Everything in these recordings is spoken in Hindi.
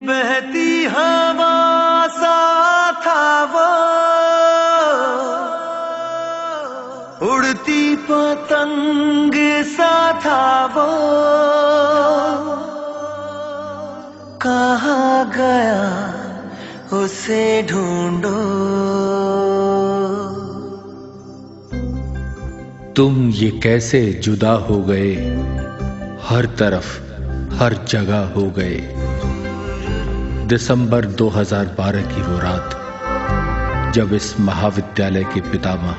बहती हवा सा था वो, उड़ती पतंग सा था वो, कहाँ गया उसे ढूंढो। तुम ये कैसे जुदा हो गए, हर तरफ हर जगह हो गए। दिसंबर 2012 की वो रात, जब इस महाविद्यालय के पितामह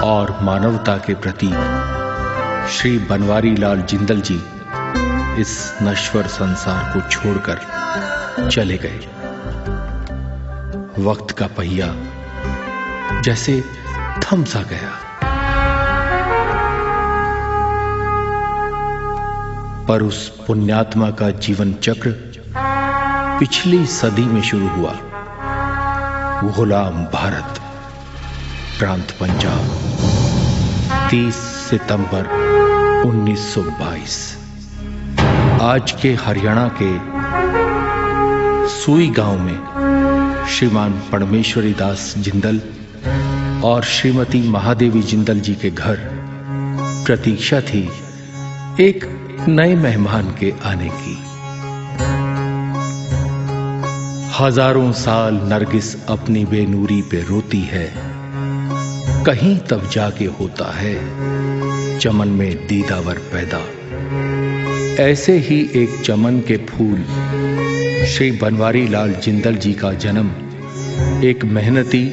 और मानवता के प्रतीक श्री बनवारी लाल जिंदल जी इस नश्वर संसार को छोड़कर चले गए। वक्त का पहिया जैसे थम सा गया। पर उस पुण्यात्मा का जीवन चक्र पिछली सदी में शुरू हुआ। गुलाम भारत, प्रांत पंजाब, 30 सितंबर 1922। आज के हरियाणा के सुई गांव में श्रीमान परमेश्वरी दास जिंदल और श्रीमती महादेवी जिंदल जी के घर प्रतीक्षा थी एक नए मेहमान के आने की। हजारों साल नरगिस अपनी बेनूरी पे रोती है, कहीं तब जाके होता है चमन में दीदावर पैदा। ऐसे ही एक चमन के फूल श्री बनवारी लाल जिंदल जी का जन्म एक मेहनती,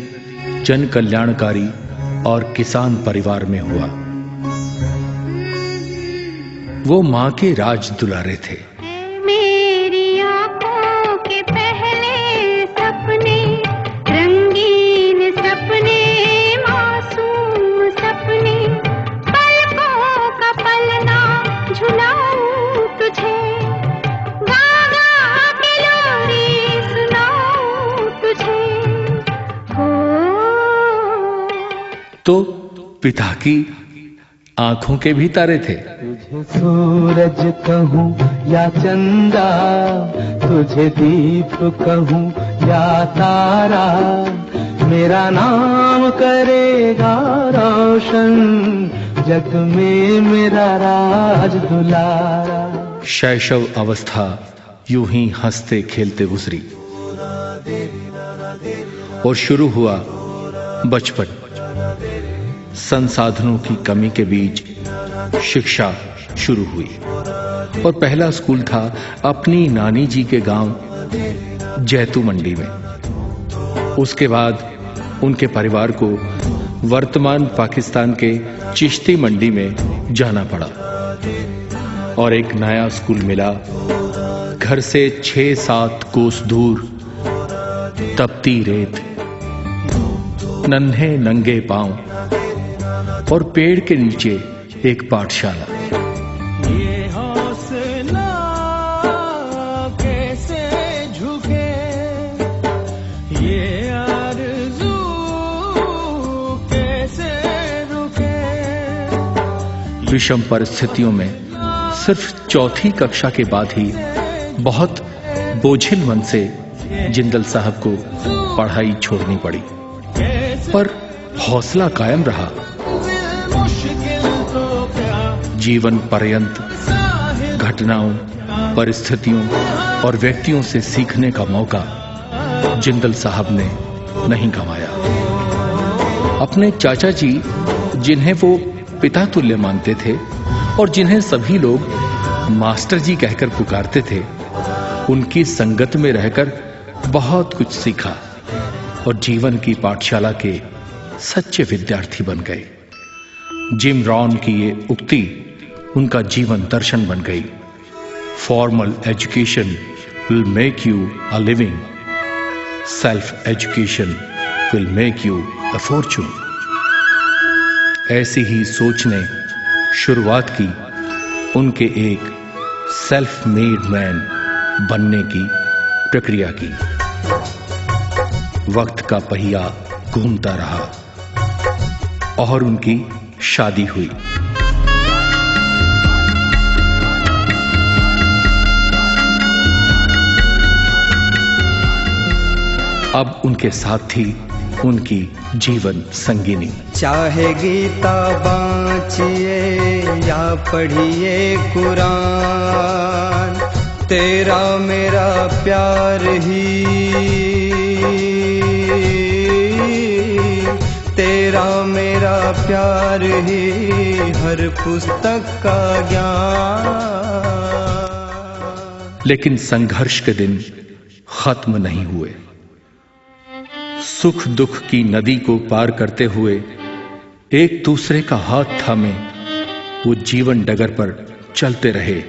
जन कल्याणकारी और किसान परिवार में हुआ। वो मां के राज दुलारे थे। मेरी आंखों के पहले सपने, रंगीन सपने, मासूम सपने, पलकों का पलना झुलाऊं तुझे, गा गा के लोरी सुनाऊं तुझे। हो तो पिता की आंखों के भी तारे थे। तुझे सूरज कहूँ या चंदा, तुझे दीप कहूँ या तारा, मेरा नाम करेगा रोशन, जग में मेरा राज दुलारा। शैशव अवस्था यूं ही हंसते खेलते गुजरी और शुरू हुआ बचपन। संसाधनों की कमी के बीच शिक्षा शुरू हुई और पहला स्कूल था अपनी नानी जी के गांव जैतू मंडी में। उसके बाद उनके परिवार को वर्तमान पाकिस्तान के चिश्ती मंडी में जाना पड़ा और एक नया स्कूल मिला घर से 6-7 कोस दूर। तपती रेत, नन्हे नंगे पांव और पेड़ के नीचे एक पाठशाला। ये हौसला कैसे झुके, ये आरज़ू कैसे रुके। विषम परिस्थितियों में सिर्फ चौथी कक्षा के बाद ही बहुत बोझिल मन से जिंदल साहब को पढ़ाई छोड़नी पड़ी, पर हौसला कायम रहा। जीवन पर्यंत घटनाओं, परिस्थितियों और व्यक्तियों से सीखने का मौका जिंदल साहब ने नहीं गंवाया। अपने चाचा जी, जिन्हें वो पिता तुल्य मानते थे और जिन्हें सभी लोग मास्टर जी कहकर पुकारते थे, उनकी संगत में रहकर बहुत कुछ सीखा और जीवन की पाठशाला के सच्चे विद्यार्थी बन गए। जिम रॉन की ये उक्ति उनका जीवन दर्शन बन गई। Formal education will make you a living, self education will make you a Fortune. ऐसी ही सोच ने शुरुआत की उनके एक सेल्फ मेड मैन बनने की प्रक्रिया की। वक्त का पहिया घूमता रहा और उनकी शादी हुई। अब उनके साथ थी उनकी जीवन संगिनी। चाहे गीता बाँचिए या पढ़िए कुरान, तेरा मेरा प्यार ही, तेरा मेरा प्यार ही हर पुस्तक का ज्ञान। लेकिन संघर्ष के दिन खत्म नहीं हुए। सुख दुख की नदी को पार करते हुए एक दूसरे का हाथ थामे वो जीवन डगर पर चलते रहे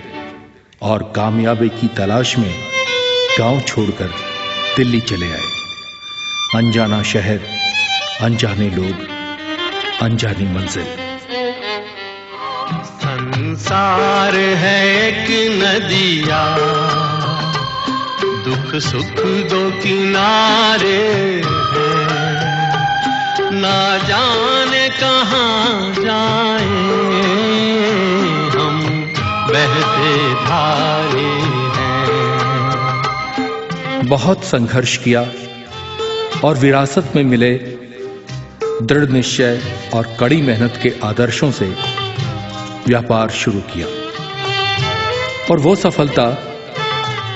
और कामयाबी की तलाश में गांव छोड़कर दिल्ली चले आए। अनजाना शहर, अनजाने लोग, अनजानी मंजिल। संसार है एक नदिया, दुख सुख दो किनारे हैं, ना जाने कहाँ जाए हम बहते धारे हैं। बहुत संघर्ष किया और विरासत में मिले दृढ़ निश्चय और कड़ी मेहनत के आदर्शों से व्यापार शुरू किया और वो सफलता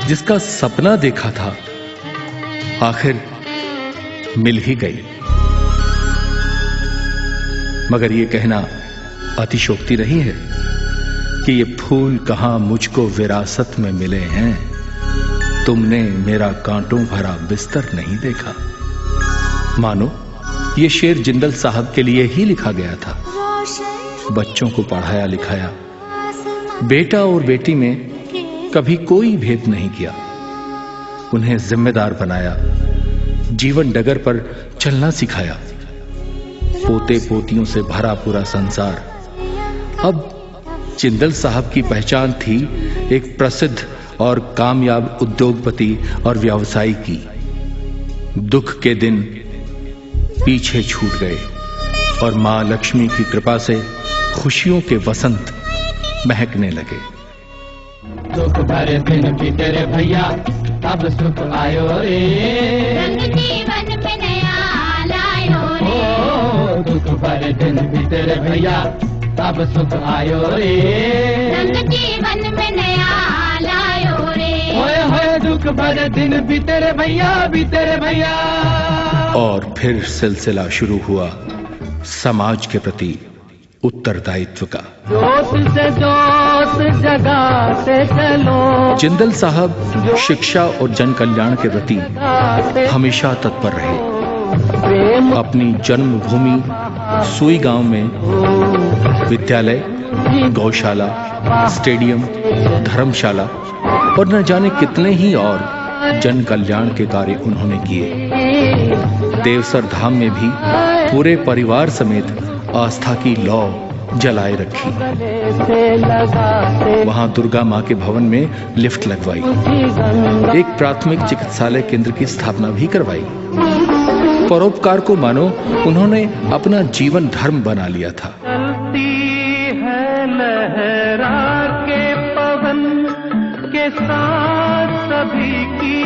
जिसका सपना देखा था आखिर मिल ही गई। मगर ये कहना अतिशोक्ति नहीं है कि ये फूल कहां मुझको विरासत में मिले हैं, तुमने मेरा कांटों भरा बिस्तर नहीं देखा। मानो ये शेर जिंदल साहब के लिए ही लिखा गया था। बच्चों को पढ़ाया लिखाया, बेटा और बेटी में कभी कोई भेद नहीं किया, उन्हें जिम्मेदार बनाया, जीवन डगर पर चलना सिखाया। पोते पोतियों से भरा पूरा संसार। अब जिंदल साहब की पहचान थी एक प्रसिद्ध और कामयाब उद्योगपति और व्यवसायी की। दुख के दिन पीछे छूट गए और मां लक्ष्मी की कृपा से खुशियों के वसंत महकने लगे। दुख भरे दिन बीते रे भैया, तब सुख आयो रे, रंग जीवन में नया लायो रे। दुख भरे दिन बीते रे भैया, तब सुख आयो रे, रंग जीवन में नया लायो रे। होए होए दुख भरे दिन बीते रे भैया, बीते रे भैया। और फिर सिलसिला शुरू हुआ समाज के प्रति उत्तरदायित्व का। जोश से जोश जगाते चलो। जिंदल साहब शिक्षा और जन कल्याण के प्रति हमेशा तत्पर रहे। अपनी जन्मभूमि सुई गांव में विद्यालय, गौशाला, स्टेडियम, धर्मशाला और न जाने कितने ही और जन कल्याण के कार्य उन्होंने किए। देवसर धाम में भी पूरे परिवार समेत आस्था की लौ जलाए रखी। वहां दुर्गा मां के भवन में लिफ्ट लगवाई, एक प्राथमिक चिकित्सालय केंद्र की स्थापना भी करवाई। परोपकार को मानो उन्होंने अपना जीवन धर्म बना लिया था। चलती है लहरा के पवन के साथ सभी की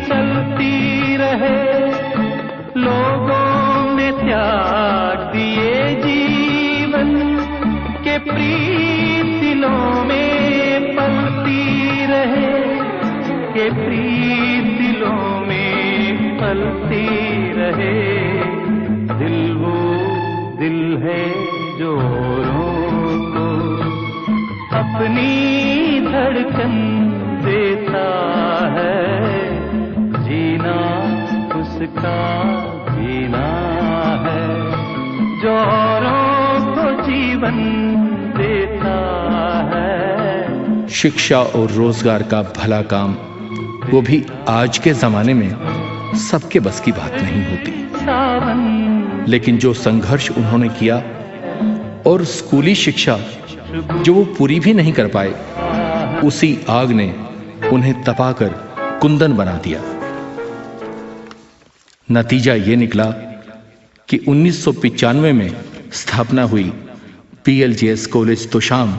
चलती रहे, लोगों ने त्याग दिए जीवन के प्रीत दिलों में पलती रहे, के प्रीत दिलों में पलती रहे। दिल वो दिल है जो औरों को अपनी धड़कन देता है, जीना उसका जीना है, जो औरों को जीवन देता है। शिक्षा और रोजगार का भला काम, वो भी आज के जमाने में सबके बस की बात नहीं होती। लेकिन जो संघर्ष उन्होंने किया और स्कूली शिक्षा जो वो पूरी भी नहीं कर पाए, उसी आग ने उन्हें तपाकर कुंदन बना दिया। नतीजा ये निकला कि 1995 में स्थापना हुई PLJS कॉलेज तोशाम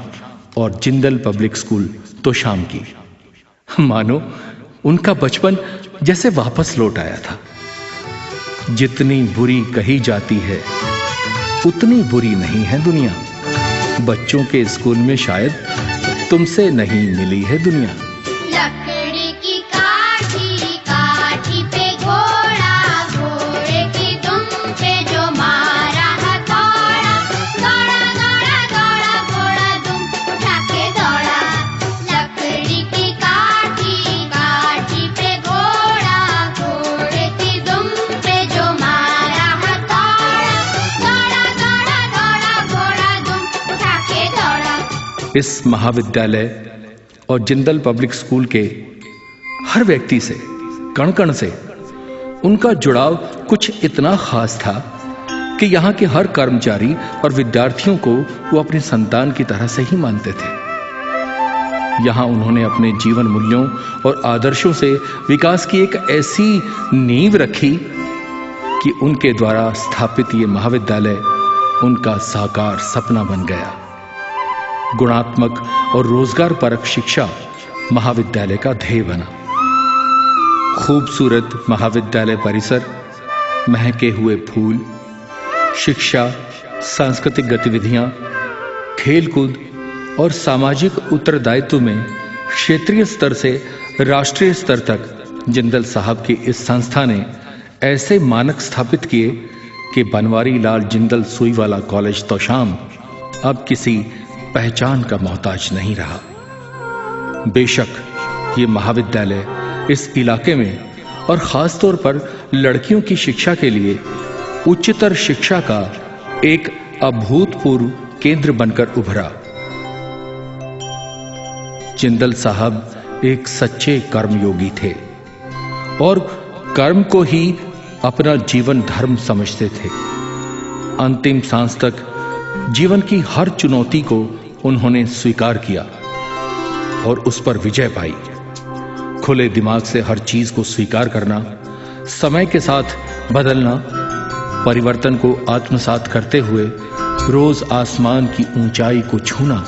और जिंदल पब्लिक स्कूल तोशाम की। मानो उनका बचपन जैसे वापस लौट आया था। जितनी बुरी कही जाती है उतनी बुरी नहीं है दुनिया। बच्चों के स्कूल में शायद तुमसे नहीं मिली है दुनिया। लकड़ी की काठी, काठी पे घोड़ा, घोड़े की दुम पे जो मारा हथौड़ा, दौड़ा दौड़ा दौड़ा घोड़ा दुम उठा के दौड़ा। लकड़ी की काठी, काठी पे घोड़ा, घोड़े की दुम पे जो मारा हथौड़ा, दौड़ा दौड़ा दौड़ा घोड़ा दुम उठा के दौड़ा। इस महाविद्यालय और जिंदल पब्लिक स्कूल के हर व्यक्ति से, कण कण से उनका जुड़ाव कुछ इतना खास था कि यहां के हर कर्मचारी और विद्यार्थियों को वो अपने संतान की तरह से ही मानते थे। यहां उन्होंने अपने जीवन मूल्यों और आदर्शों से विकास की एक ऐसी नींव रखी कि उनके द्वारा स्थापित ये महाविद्यालय उनका साकार सपना बन गया। गुणात्मक और रोजगार परक शिक्षा महाविद्यालय का ध्येय बना। खूबसूरत महाविद्यालय परिसर, महके हुए फूल, शिक्षा, सांस्कृतिक गतिविधियां, खेलकूद और सामाजिक उत्तरदायित्व में क्षेत्रीय स्तर से राष्ट्रीय स्तर तक जिंदल साहब की इस संस्था ने ऐसे मानक स्थापित किए कि बनवारी लाल जिंदल सुईवाला कॉलेज तोशाम अब किसी पहचान का मोहताज नहीं रहा। बेशक ये महाविद्यालय इस इलाके में और खास तौर पर लड़कियों की शिक्षा के लिए उच्चतर शिक्षा का एक अभूतपूर्व केंद्र बनकर उभरा। जिंदल साहब एक सच्चे कर्मयोगी थे और कर्म को ही अपना जीवन धर्म समझते थे। अंतिम सांस तक जीवन की हर चुनौती को उन्होंने स्वीकार किया और उस पर विजय पाई। खुले दिमाग से हर चीज को स्वीकार करना, समय के साथ बदलना, परिवर्तन को आत्मसात करते हुए रोज आसमान की ऊंचाई को छूना,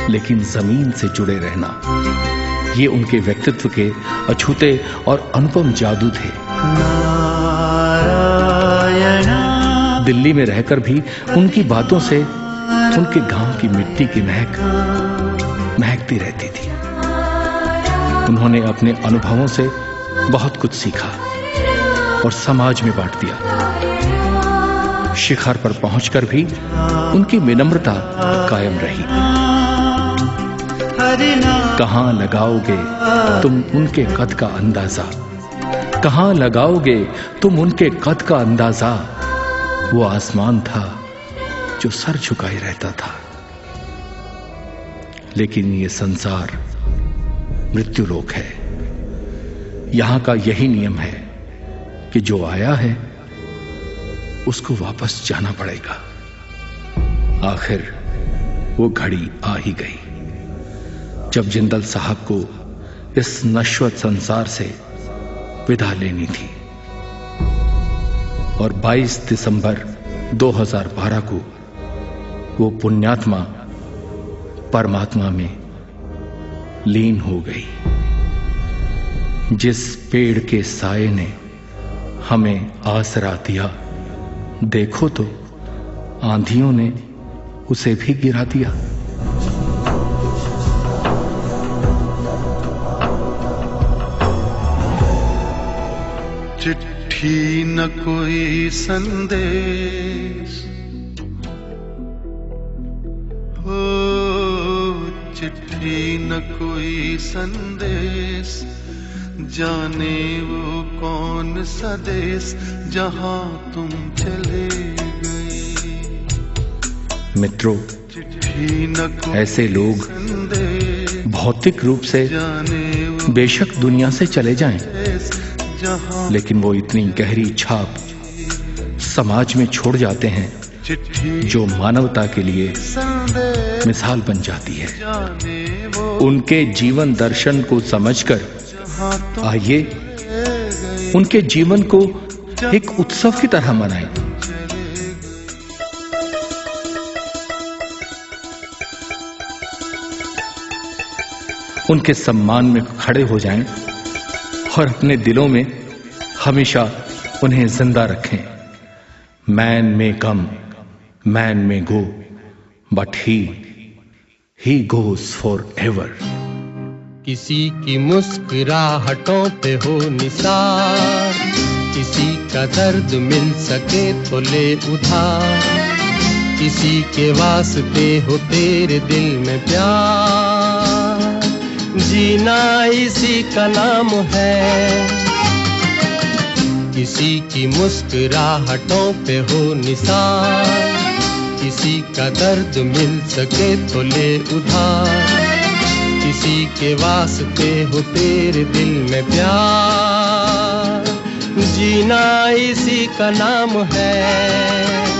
लेकिन जमीन से जुड़े रहना, ये उनके व्यक्तित्व के अछूते और अनुपम जादू थे। दिल्ली में रहकर भी उनकी बातों से उनके गांव की मिट्टी की महकती रहती थी। उन्होंने अपने अनुभवों से बहुत कुछ सीखा और समाज में बांट दिया। शिखर पर पहुंचकर भी उनकी विनम्रता कायम रही। कहां लगाओगे तुम उनके कद का अंदाजा, कहां लगाओगे तुम उनके कद का अंदाजा, वो आसमान था जो सर झुकाए रहता था। लेकिन ये संसार मृत्युलोक है। यहां का यही नियम है कि जो आया है उसको वापस जाना पड़ेगा। आखिर वो घड़ी आ ही गई जब जिंदल साहब को इस नश्वर संसार से विदा लेनी थी और 22 दिसंबर 2012 को वो पुण्यात्मा परमात्मा में लीन हो गई। जिस पेड़ के साये ने हमें आसरा दिया, देखो तो आंधियों ने उसे भी गिरा दिया। चिट्ठी न कोई संदेश, हो चिट्ठी न कोई संदेश, जाने वो कौन सा देश जहां तुम चले गए। मित्रों, ऐसे लोग भौतिक रूप से बेशक दुनिया से चले जाएं, लेकिन वो इतनी गहरी छाप समाज में छोड़ जाते हैं जो मानवता के लिए मिसाल बन जाती है। उनके जीवन दर्शन को समझकर आइए उनके जीवन को एक उत्सव की तरह मनाएं। उनके सम्मान में खड़े हो जाएं और अपने दिलों में हमेशा उन्हें जिंदा रखें। मैन में कम, मैन में go, but he goes forever. किसी की मुस्कुराहटों पे हो निसार, किसी का दर्द मिल सके तो ले उधार, किसी के वास्ते हो तेरे दिल में प्यार, जीना इसी का नाम है। किसी की मुस्कुराहटों पे हो निसार, किसी का दर्द मिल सके तो ले उधार, किसी के वास्ते हो तेरे दिल में प्यार, जीना इसी का नाम है।